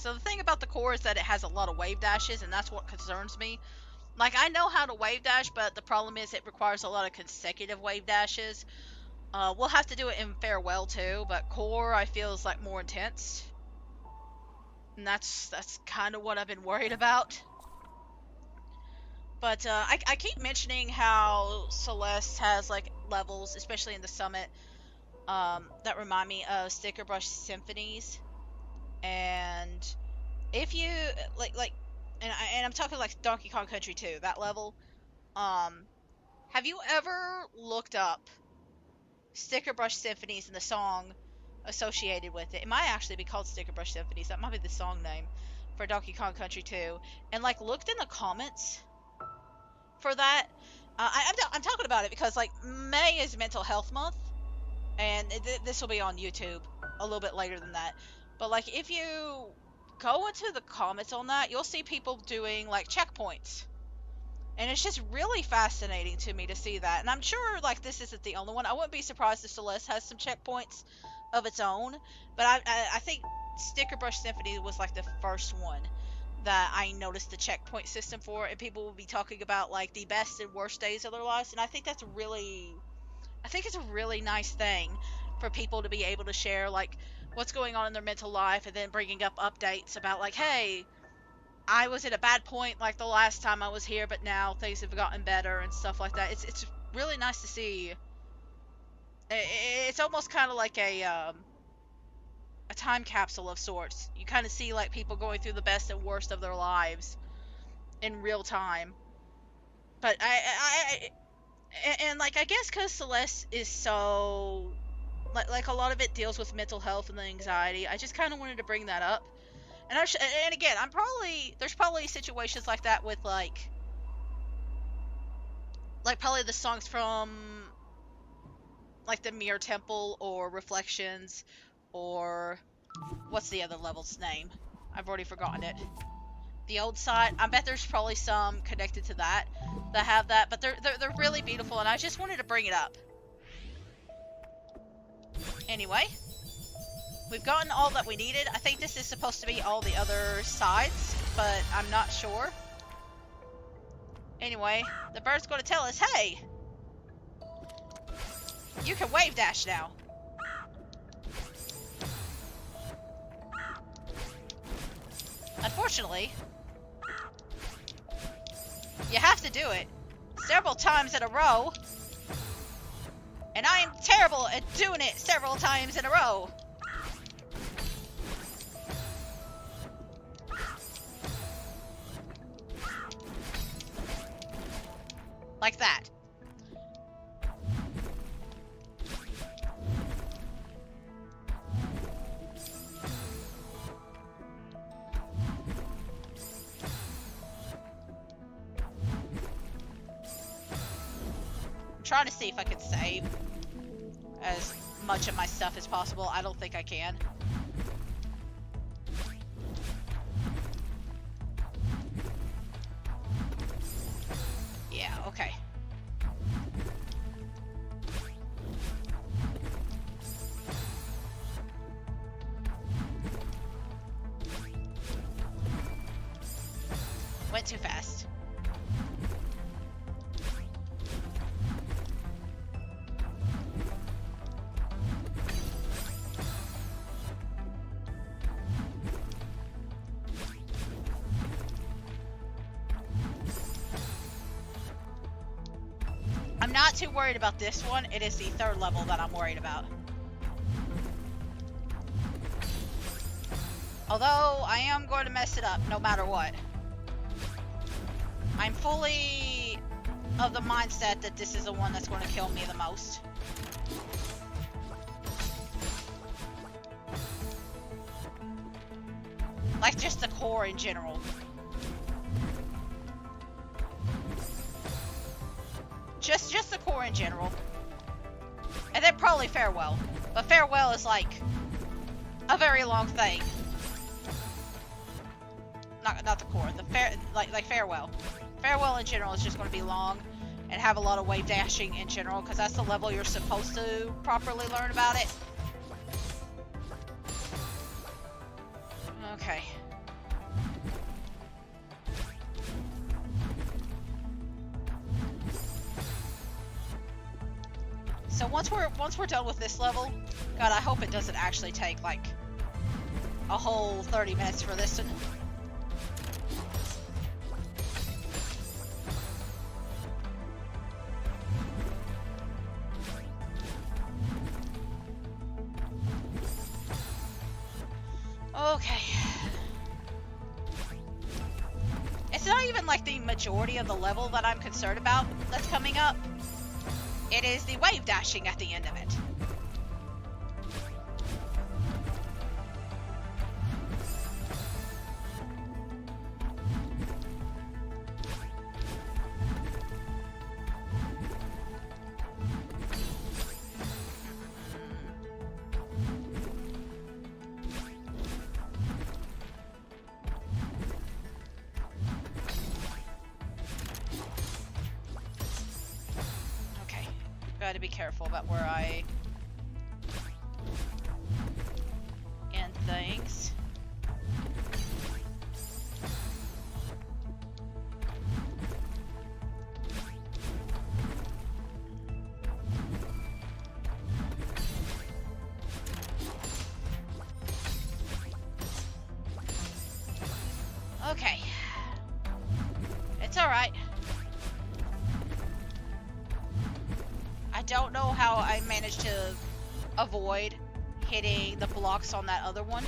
So the thing about the core is that it has a lot of wave dashes, and that's what concerns me. Like, I know how to wave dash, but the problem is it requires a lot of consecutive wave dashes. We'll have to do it in farewell too, but core I feel is like more intense. And that's kind of what I've been worried about. But I keep mentioning how Celeste has like levels, especially in the summit, that remind me of Sticker Brush Symphonies. And if you and I'm talking like Donkey Kong Country 2, that level. Have you ever looked up Sticker Brush Symphonies and the song associated with it? It might actually be called Sticker Brush Symphonies. That might be the song name for Donkey Kong Country 2. And like looked in the comments for that. I'm talking about it because like May is Mental Health Month, and this will be on YouTube a little bit later than that. But like if you go into the comments on that, you'll see people doing like checkpoints. And it's just really fascinating to me to see that. And I'm sure like this isn't the only one. I wouldn't be surprised if Celeste has some checkpoints of its own. But I think Sticker Brush Symphony was like the first one that I noticed the checkpoint system for, and people will be talking about like the best and worst days of their lives, and I think it's a really nice thing for people to be able to share like what's going on in their mental life, and then bringing up updates about like, hey, I was at a bad point like the last time I was here, but now things have gotten better and stuff like that. It's really nice to see. It's almost kind of like a time capsule of sorts. You kind of see like people going through the best and worst of their lives in real time. But like I guess because Celeste is so like a lot of it deals with mental health and the anxiety. I just kind of wanted to bring that up. And again, there's probably situations like that with like probably the songs from like the Mirror Temple or Reflections, or what's the other level's name? I've already forgotten it. The old side. I bet there's probably some connected to that have that, but they're really beautiful, and I just wanted to bring it up. Anyway, we've gotten all that we needed. I think this is supposed to be all the other sides, but I'm not sure. Anyway, the bird's going to tell us, hey, you can wave dash now. Unfortunately, you have to do it several times in a row, and I am terrible at doing it several times in a row. Like that. I'm trying to see if I can save as much of my stuff as possible. I don't think I can. Yeah, okay. Went too fast. I'm not too worried about this one. It is the third level that I'm worried about. Although, I am going to mess it up no matter what. I'm fully of the mindset that this is the one that's going to kill me the most. Like, just the core in general. Just the core in general. And then probably Farewell. But Farewell is like a very long thing. Not the core, like Farewell. Farewell in general is just going to be long and have a lot of wave dashing in general, because that's the level you're supposed to properly learn about it. Okay. So once we're done with this level, God, I hope it doesn't actually take like a whole 30 minutes for this to... Okay. It's not even like the majority of the level that I'm concerned about that's coming up. It is the wave dashing at the end of it. Gotta be careful about where I end things. Okay. It's alright. I don't know how I managed to avoid hitting the blocks on that other one.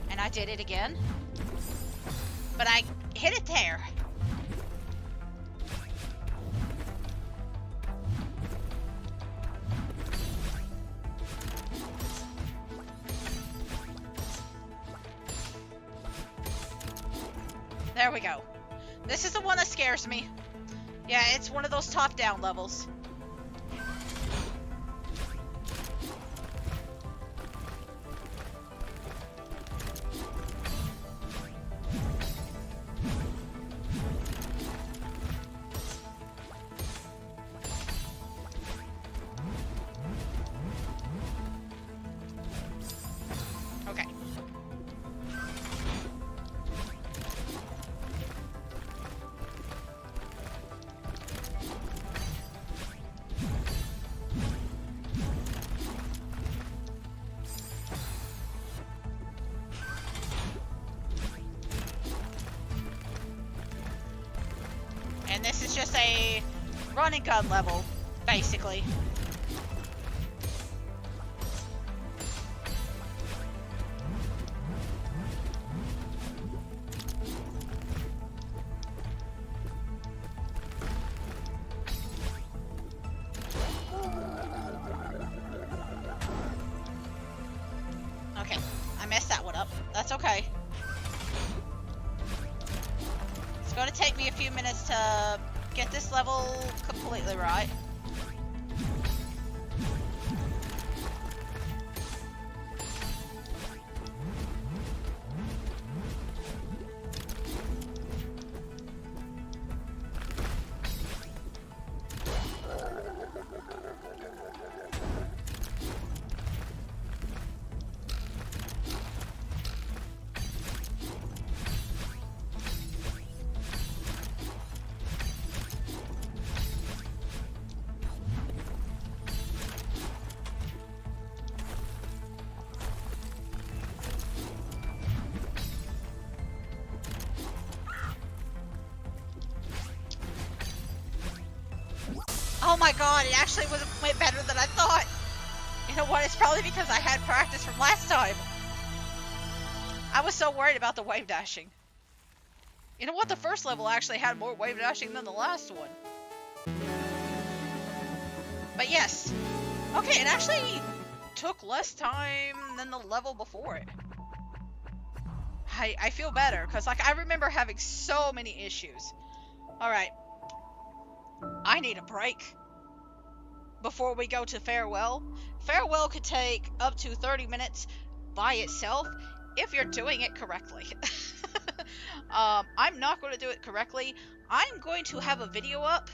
And I did it again. But I hit it there. There we go. This is the one that scares me. Yeah, it's one of those top-down levels. Okay. And this is just a run and gun level, basically. Okay, I messed that one up. That's okay. It's going to take me a few minutes to get this level completely right. Oh my god, it actually went better than I thought. You know what? It's probably because I had practice from last time. I was so worried about the wave dashing. You know what? The first level actually had more wave dashing than the last one. But yes. Okay, it actually took less time than the level before it. I feel better, because like I remember having so many issues. Alright. I need a break before we go to Farewell. Farewell could take up to 30 minutes by itself if you're doing it correctly. I'm not going to do it correctly. I'm going to have a video up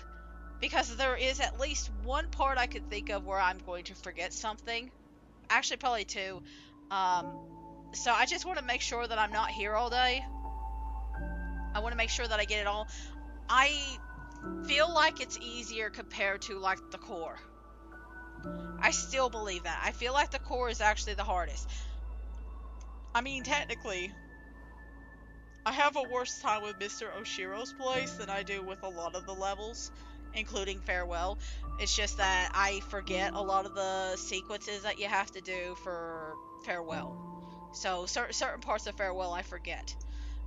because there is at least one part I could think of where I'm going to forget something. Actually, probably two. So I just want to make sure that I'm not here all day. I want to make sure that I get it all. I feel like it's easier compared to like the core. I still believe that. I feel like the core is actually the hardest. I mean, technically, I have a worse time with Mr. Oshiro's place than I do with a lot of the levels, including Farewell. It's just that I forget a lot of the sequences that you have to do for Farewell. So certain parts of Farewell I forget.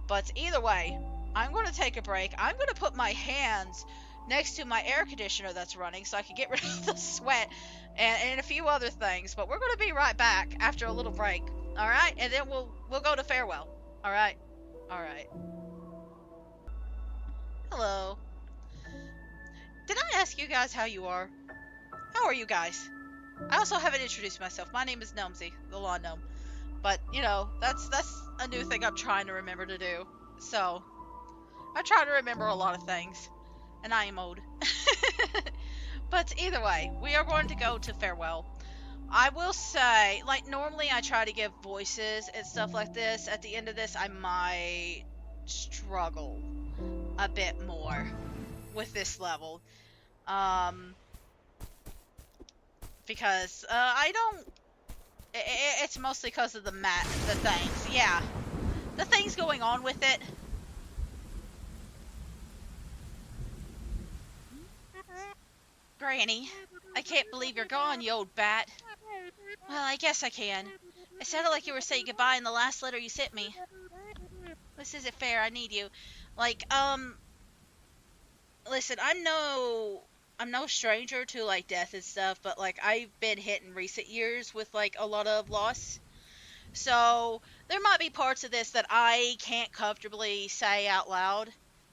But either way, I'm going to take a break. I'm going to put my hands next to my air conditioner that's running so I can get rid of the sweat and a few other things. But we're going to be right back after a little break. All right? And then we'll go to Farewell. All right? All right. Hello. Did I ask you guys how you are? How are you guys? I also haven't introduced myself. My name is Gnomesy, the lawn gnome. But, you know, that's a new thing I'm trying to remember to do. So, I try to remember a lot of things. And I am old. But either way, we are going to go to Farewell. I will say, like, normally I try to give voices and stuff like this. At the end of this, I might struggle a bit more with this level. Because, I don't... It's mostly because of the things. Yeah. The things going on with it. Granny, I can't believe you're gone, you old bat. Well, I guess I can. It sounded like you were saying goodbye in the last letter you sent me. This isn't fair, I need you. Like, listen, I'm no stranger to, like, death and stuff, but, like, I've been hit in recent years with, like, a lot of loss. So, there might be parts of this that I can't comfortably say out loud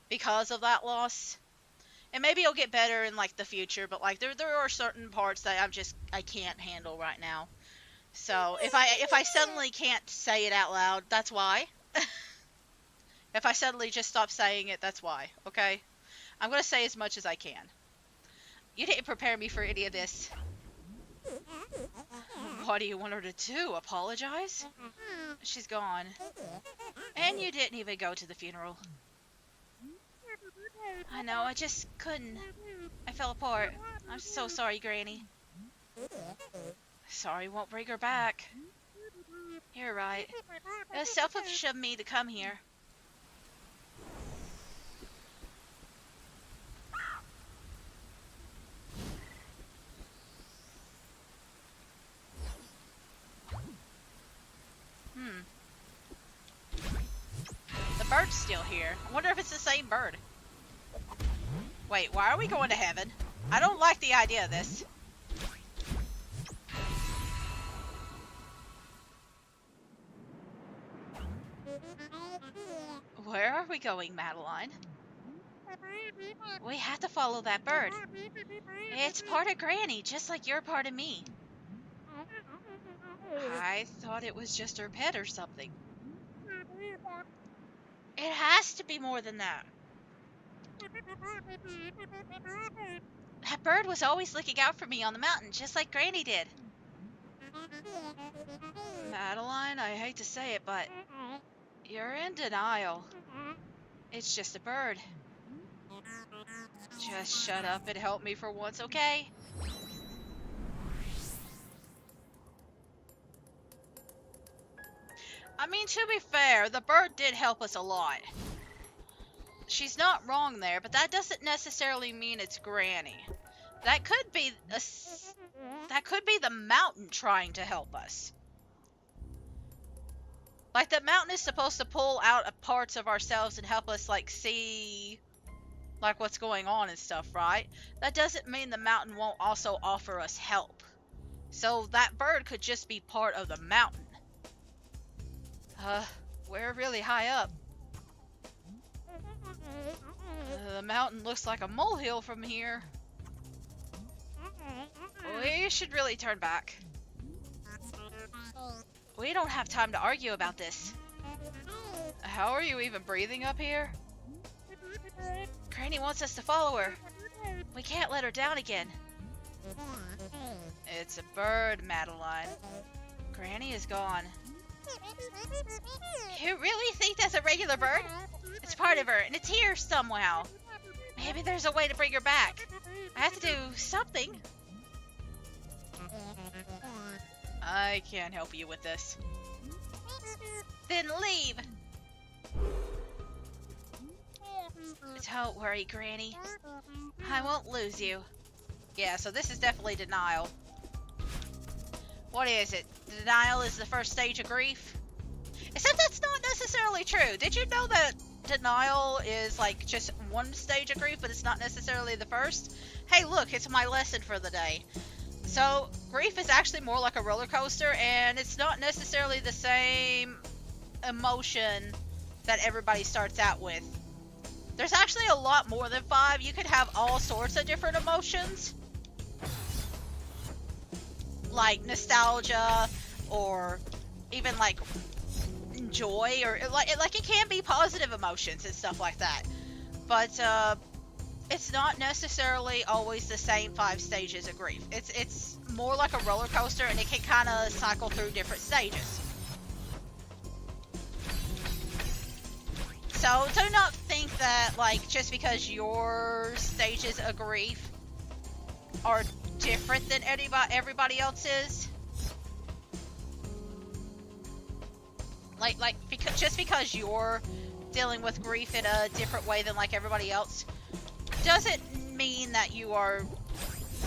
because of that loss. And maybe it'll get better in, like, the future, but, like, there are certain parts that I can't handle right now. So, if I suddenly can't say it out loud, that's why. If I suddenly just stop saying it, that's why, okay? I'm gonna say as much as I can. You didn't prepare me for any of this. What do you want her to do? Apologize? She's gone. And you didn't even go to the funeral. I know, I just couldn't. I fell apart. I'm so sorry, Granny. Sorry won't bring her back. You're right. It was selfish of me to come here. The bird's still here. I wonder if it's the same bird. Wait, why are we going to heaven? I don't like the idea of this. Where are we going, Madeline? We have to follow that bird. It's part of Granny, just like you're part of me. I thought it was just her pet or something. It has to be more than that. That bird was always looking out for me on the mountain, just like Granny did. Madeline, I hate to say it, but you're in denial. It's just a bird. Just shut up and help me for once, okay? I mean, to be fair, the bird did help us a lot. She's not wrong there, but that doesn't necessarily mean it's Granny. That could be the mountain trying to help us. Like, the mountain is supposed to pull out parts of ourselves and help us, like, see, like, what's going on and stuff, right? That doesn't mean the mountain won't also offer us help. So that bird could just be part of the mountain. We're really high up. The mountain looks like a molehill from here. We should really turn back. We don't have time to argue about this. How are you even breathing up here? Granny wants us to follow her. We can't let her down again. It's a bird, Madeline. Granny is gone. You really think that's a regular bird? It's part of her, and it's here somehow. Maybe there's a way to bring her back. I have to do something. I can't help you with this. Then leave. Don't worry, Granny. I won't lose you. Yeah, so this is definitely denial. What is it? Denial is the first stage of grief? Except that's not necessarily true. Did you know that denial is like just one stage of grief, but it's not necessarily the first? Hey, look, it's my lesson for the day. So, grief is actually more like a roller coaster, and it's not necessarily the same emotion that everybody starts out with. There's actually a lot more than 5. You could have all sorts of different emotions. Like nostalgia, or even like joy, or like it can be positive emotions and stuff like that. But it's not necessarily always the same 5 stages of grief. It's more like a roller coaster, and it can kind of cycle through different stages. So do not think that like just because your stages of grief are different than everybody else's. Because just because you're dealing with grief in a different way than like everybody else doesn't mean that you are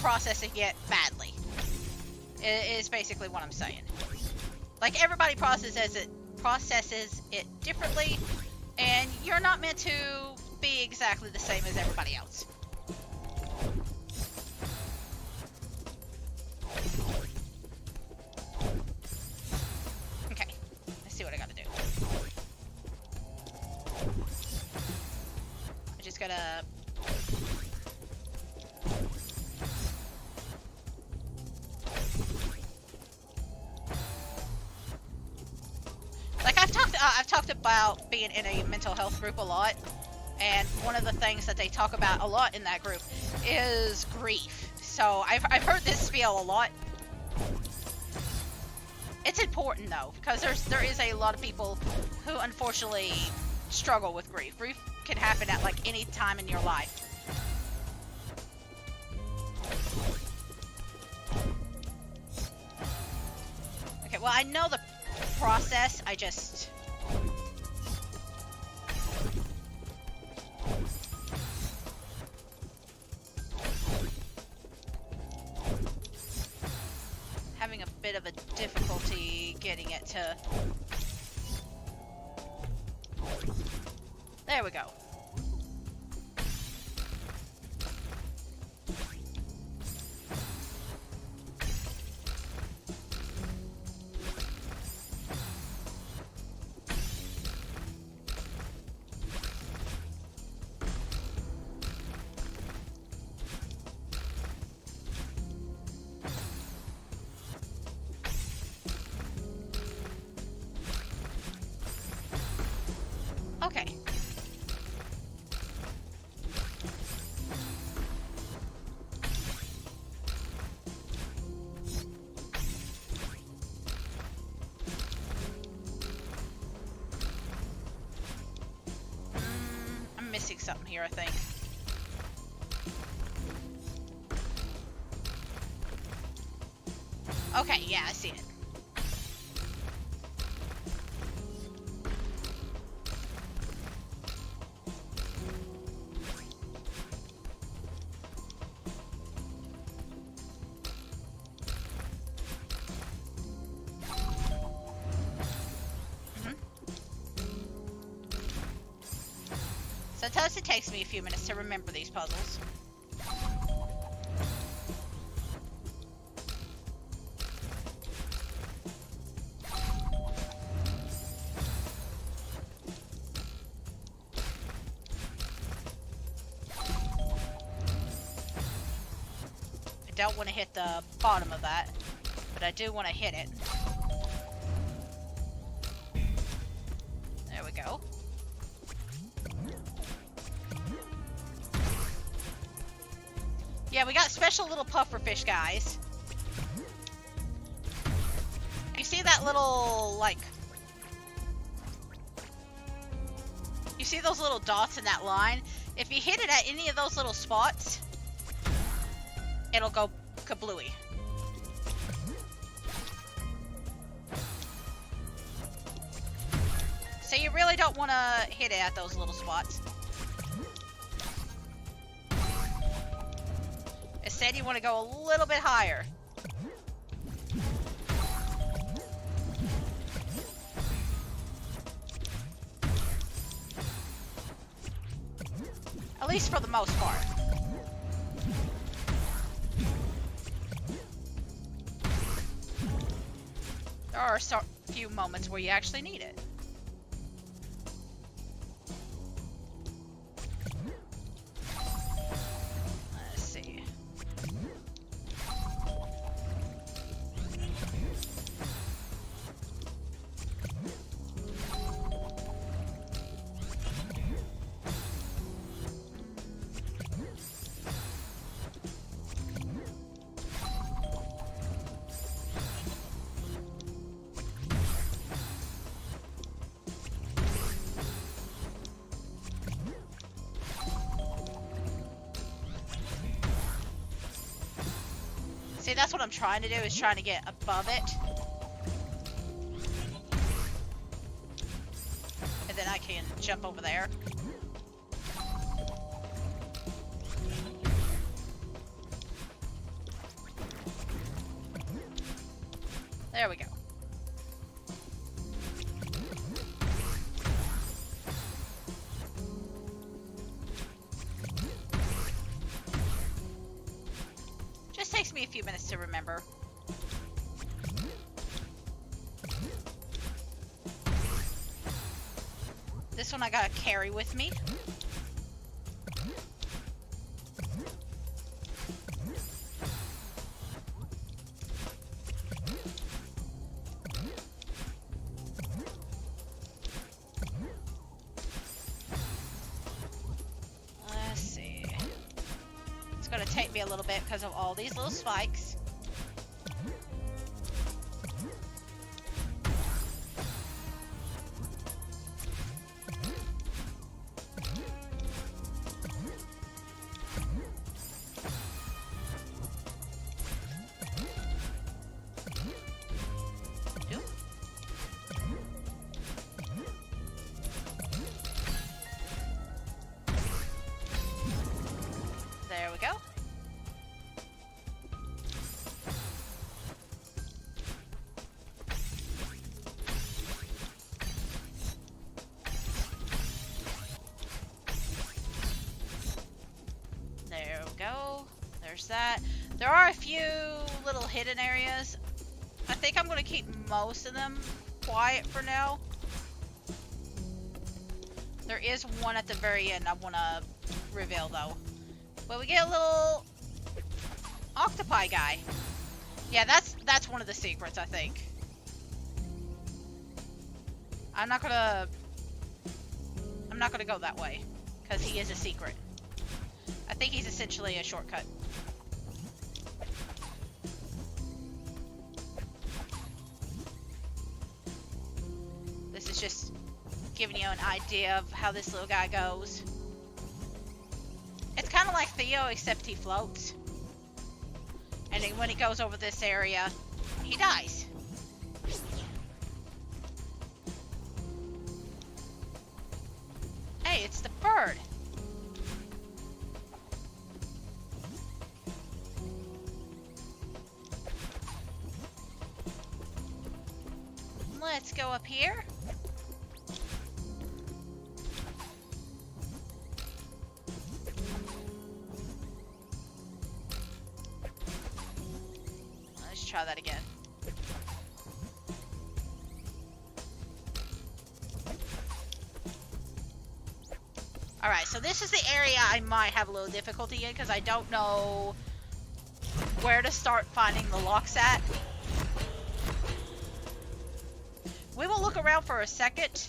processing it badly. Is basically what I'm saying. Like everybody processes it differently, and you're not meant to be exactly the same as everybody else. Okay, let's see what I gotta do. I just gotta... Like, I've talked about being in a mental health group a lot, and one of the things that they talk about a lot in that group is grief. So I've heard this spiel a lot. It's important though, because there is a lot of people who unfortunately struggle with grief. Grief can happen at like any time in your life. Okay, well I know the process, I just... having a bit of a difficulty getting it to... There we go. Okay. I'm missing something here, I think. Okay, yeah, I see it. Sometimes it takes me a few minutes to remember these puzzles. I don't want to hit the bottom of that, but I do want to hit it. There we go. Yeah, we got special little pufferfish guys. You see that little, like... You see those little dots in that line? If you hit it at any of those little spots, it'll go kablooey. So you really don't want to hit it at those little spots. Instead, you want to go a little bit higher. At least for the most part. There are a few moments where you actually need it. Let's see. See, that's what I'm trying to do, is trying to get above it. And then I can jump over there. There we go. Takes me a few minutes to remember. This one I gotta carry with me. Let's see. It's gonna take me a little bit because of all these little spikes. There we go. There we go. There's that. There are a few little hidden areas. I think I'm going to keep most of them quiet for now. There is one at the very end I want to reveal though. But we get a little octopi guy. Yeah, that's one of the secrets, I think. I'm not gonna go that way, because he is a secret. I think he's essentially a shortcut. This is just giving you an idea of how this little guy goes. It's kind of like Theo, except he floats. And then when he goes over this area, he dies. Hey, it's the bird. Let's go up here. Try that again. Alright, so this is the area I might have a little difficulty in because I don't know where to start finding the locks at. We will look around for a second.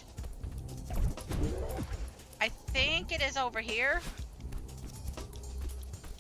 I think it is over here.